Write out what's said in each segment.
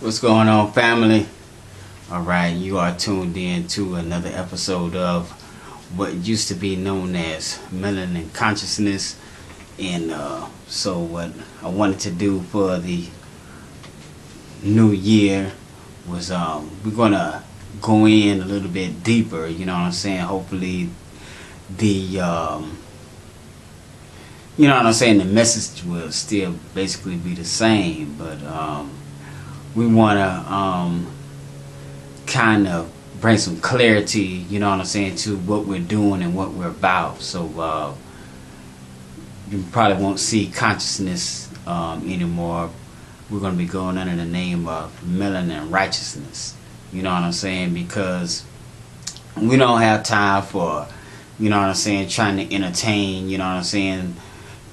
What's going on, family? Alright, you are tuned in to another episode of what used to be known as Melinated Consciousness. And so what I wanted to do for the new year was we're gonna go in a little bit deeper, you know what I'm saying? Hopefully the the message will still basically be the same, but we want to kind of bring some clarity, you know what I'm saying, to what we're doing and what we're about. So you probably won't see consciousness anymore. We're going to be going under the name of Melinated Righteousness, you know what I'm saying, because we don't have time for, you know what I'm saying, trying to entertain, you know what I'm saying,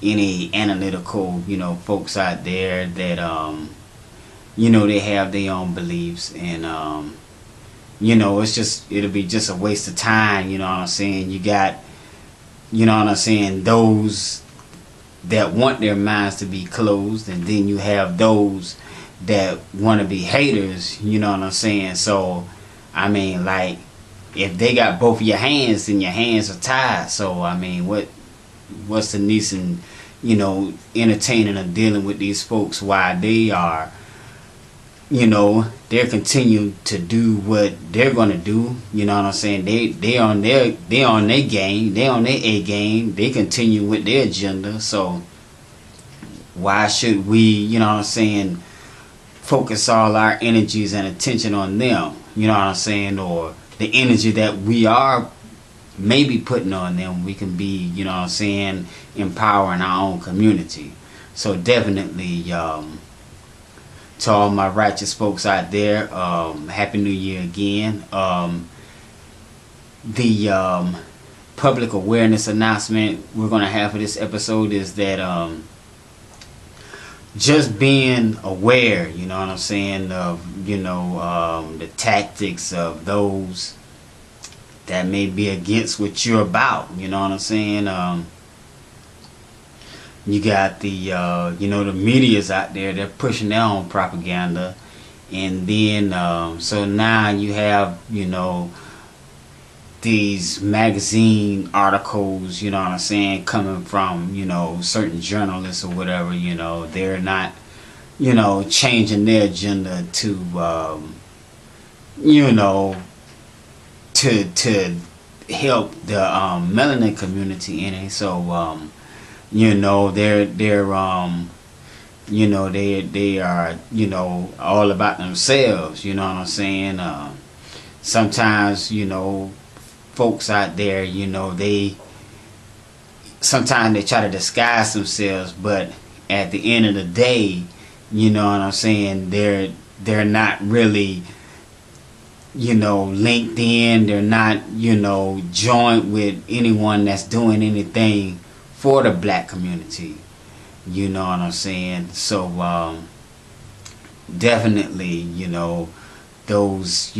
any analytical, folks out there that they have their own beliefs, and it'll be just a waste of time, you know what I'm saying. You got, those that want their minds to be closed, and then you have those that want to be haters, you know what I'm saying. So I mean, like, if they got both of your hands, then your hands are tied. So I mean, what's the need in entertaining or dealing with these folks while they are, they're continuing to do what they're gonna do, you know what I'm saying. They on their game, they on their A game, they continue with their agenda. So why should we, you know what I'm saying, focus all our energies and attention on them, you know what I'm saying, or the energy that we are maybe putting on them? We can be, you know what I'm saying, empowering our own community. So definitely, to all my righteous folks out there, Happy New Year again. The public awareness announcement we're going to have for this episode is that just being aware, you know what I'm saying, of, the tactics of those that may be against what you're about, you know what I'm saying. You got the the media's out there, they're pushing their own propaganda, and then so now you have these magazine articles, you know what I'm saying, coming from certain journalists or whatever, they're not changing their agenda to to help the melanin community in it. So they are all about themselves, you know what I'm saying. Sometimes folks out there, sometimes they try to disguise themselves, but at the end of the day, you know what I'm saying, they're not really linked in, they're not joined with anyone that's doing anything for the black community, you know what I'm saying. So definitely those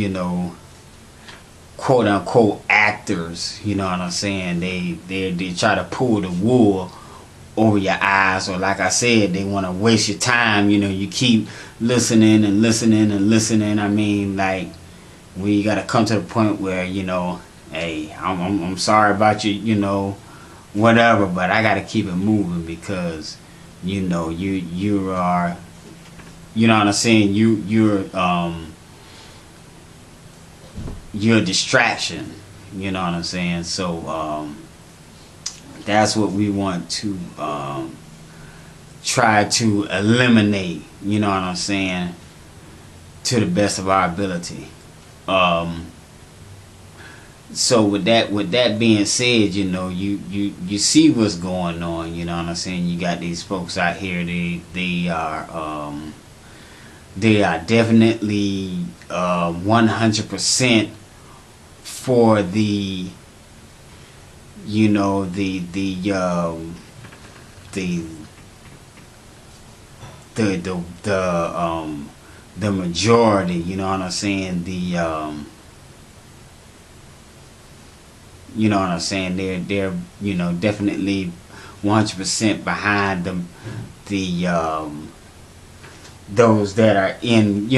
quote unquote actors, you know what I'm saying, they try to pull the wool over your eyes, or like I said, they want to waste your time. You keep listening and listening and listening. I mean, like, we got to come to the point where hey, I'm sorry about you, whatever, but I got to keep it moving, because you are, you know what I'm saying, you're a distraction, you know what I'm saying. So that's what we want to try to eliminate, you know what I'm saying, to the best of our ability. So with that being said, you see what's going on, you know what I'm saying. You got these folks out here, they are definitely 100% for the the majority, you know what I'm saying, you know what I'm saying, they're definitely 100% behind the those that are in,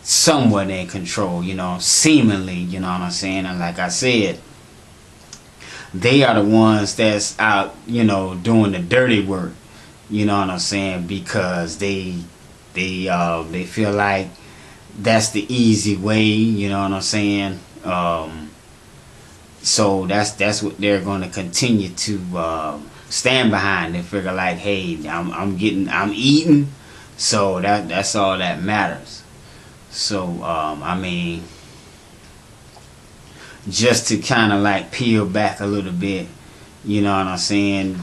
somewhat in control, seemingly, you know what I'm saying. And like I said, they are the ones that's out, doing the dirty work, you know what I'm saying, because they feel like that's the easy way, you know what I'm saying. So that's what they're going to continue to stand behind. They figure like, hey, I'm eating, so that's all that matters. So I mean, just to kind of like peel back a little bit, you know what I'm saying,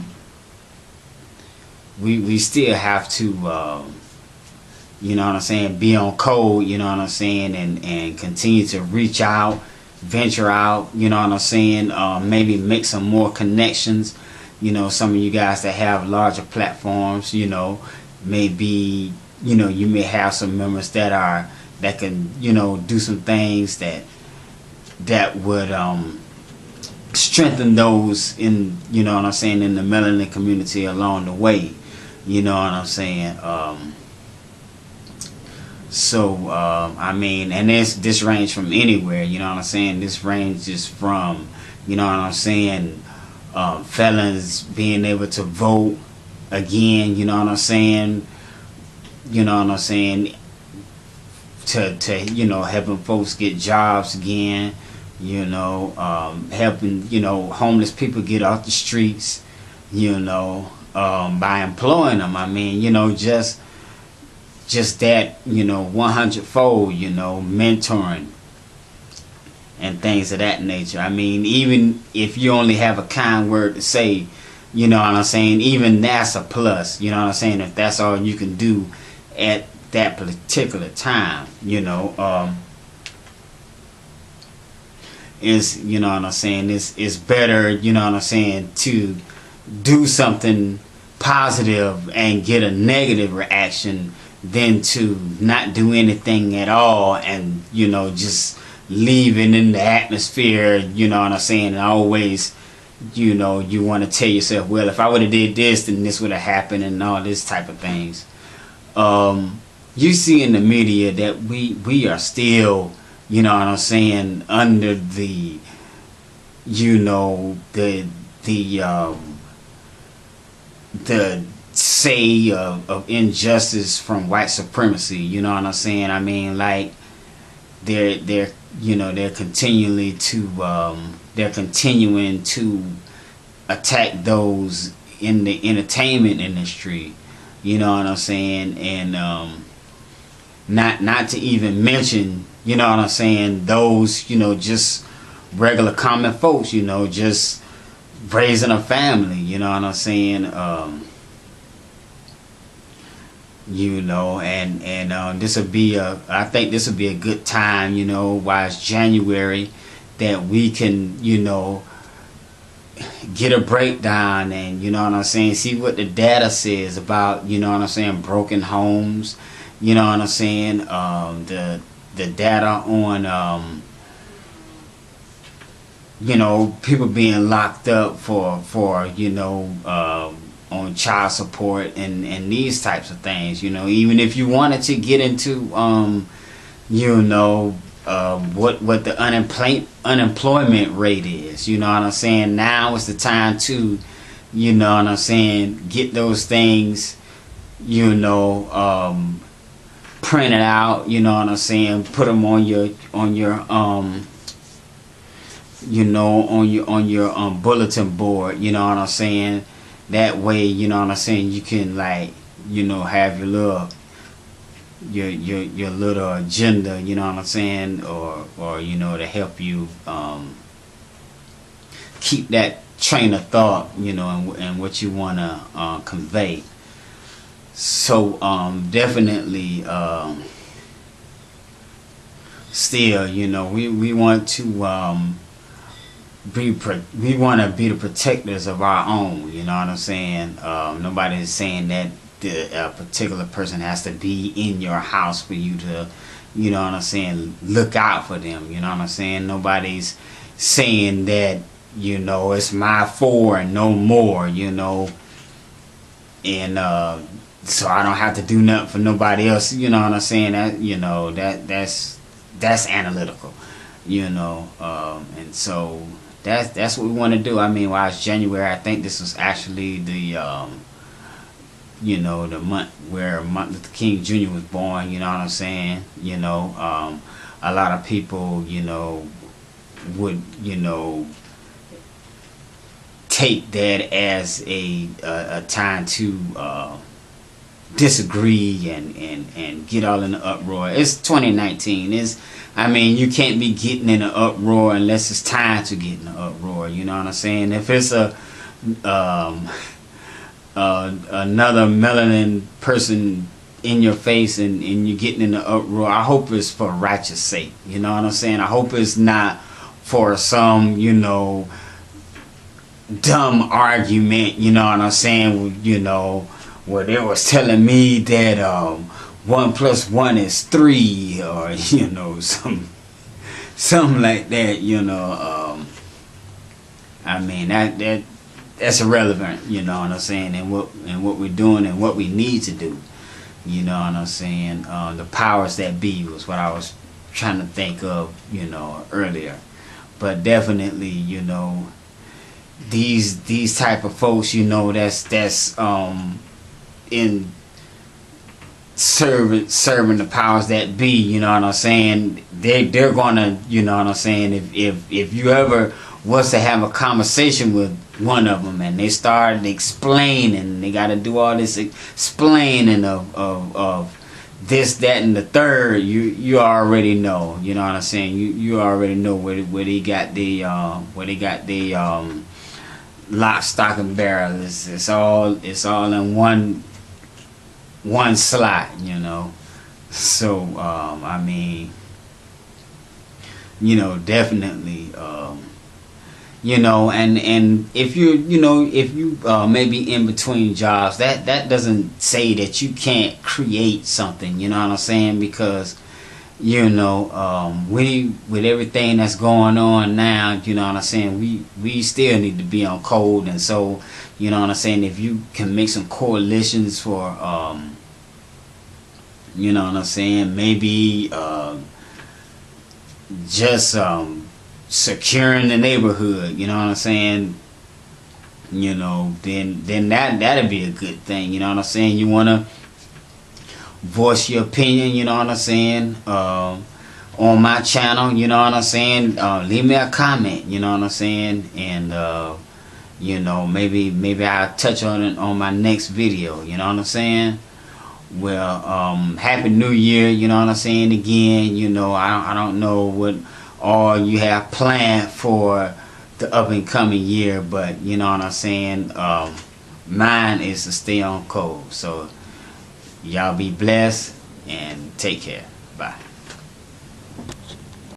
we still have to you know what I'm saying, be on code, you know what I'm saying, and continue to reach out, venture out, you know what I'm saying, maybe make some more connections, some of you guys that have larger platforms, maybe, you may have some members that can, do some things that would strengthen those in, you know what I'm saying, in the melanin community along the way, you know what I'm saying. So I mean, and this range from anywhere, you know what I'm saying. This ranges from, you know what I'm saying, felons being able to vote again, you know what I'm saying, to helping folks get jobs again, helping, homeless people get off the streets, by employing them. I mean, just that, 100-fold, mentoring and things of that nature. I mean, even if you only have a kind word to say, you know what I'm saying, even that's a plus, you know what I'm saying, if that's all you can do at that particular time, is, you know what I'm saying, it's better, you know what I'm saying, to do something positive and get a negative reaction than to not do anything at all and, just leave it in the atmosphere, you know what I'm saying, and always, you want to tell yourself, well, if I would have did this, then this would have happened, and all this type of things. You see in the media that we are still, you know what I'm saying, under the, the say of injustice from white supremacy, you know what I'm saying. I mean, like they're continuing to attack those in the entertainment industry, you know what I'm saying, and not to even mention, you know what I'm saying, those, just regular common folks, just raising a family, you know what I'm saying, and this will be I think this will be a good time, while it's January, that we can, get a breakdown and, you know what I'm saying, see what the data says about, you know what I'm saying, broken homes, you know what I'm saying, the data on people being locked up for on child support and these types of things, even if you wanted to get into what the unemployment rate is, you know what I'm saying. Now is the time to, you know what I'm saying, get those things, printed out, you know what I'm saying, put them on your bulletin board, you know what I'm saying. That way, you know what I'm saying, you can, like, have your little agenda, you know what I'm saying, or to help you keep that train of thought, and what you want to convey. So definitely still, we want to we want to be the protectors of our own, you know what I'm saying. Nobody is saying that a particular person has to be in your house for you to, you know what I'm saying, look out for them, you know what I'm saying. Nobody's saying that, it's my four and no more, and so I don't have to do nothing for nobody else. You know what I'm saying? That, you know, that's analytical. You know, and so that's what we want to do. I mean, while it's January, I think this was actually the you know, the month where Martin Luther King Jr. was born. You know what I'm saying? You know, a lot of people, you know, would, you know, take that as a time to disagree and get all in the uproar. It's 2019. I mean, you can't be getting in an uproar unless it's time to get in an uproar. You know what I'm saying? If it's another melanin person in your face and you're getting in the uproar, I hope it's for righteous sake. You know what I'm saying? I hope it's not for some, you know, dumb argument. You know what I'm saying? You know, where they was telling me that 1 + 1 is 3, or you know, something like that. You know, I mean that's irrelevant. You know what I'm saying? And what we're doing and what we need to do. You know what I'm saying? The powers that be was what I was trying to think of, you know, earlier. But definitely, you know, these type of folks, you know, that's in serving the powers that be, you know what I'm saying? They're gonna, you know what I'm saying, if you ever was to have a conversation with one of them and they started explaining, they got to do all this explaining of this, that, and the third, you already know. You know what I'm saying? You already know where they got the lock, stock, and barrel. It's all in one slot. You know. So I mean, you know, definitely. You know, and if you maybe in between jobs, that doesn't say that you can't create something. You know what I'm saying? Because, you know, with everything that's going on now, you know what I'm saying, we still need to be on code. And so, you know what I'm saying, if you can make some coalitions for you know what I'm saying, maybe just securing the neighborhood, you know what I'm saying, you know, then that'd be a good thing. You know what I'm saying? You want to voice your opinion, you know what I'm saying, on my channel, you know what I'm saying, leave me a comment, you know what I'm saying, and you know, maybe I'll touch on it on my next video, you know what I'm saying. Well, happy new year, you know what I'm saying, again. You know, I don't know what all you have planned for the up and coming year, but you know what I'm saying, mine is to stay on code. So y'all be blessed and take care. Bye.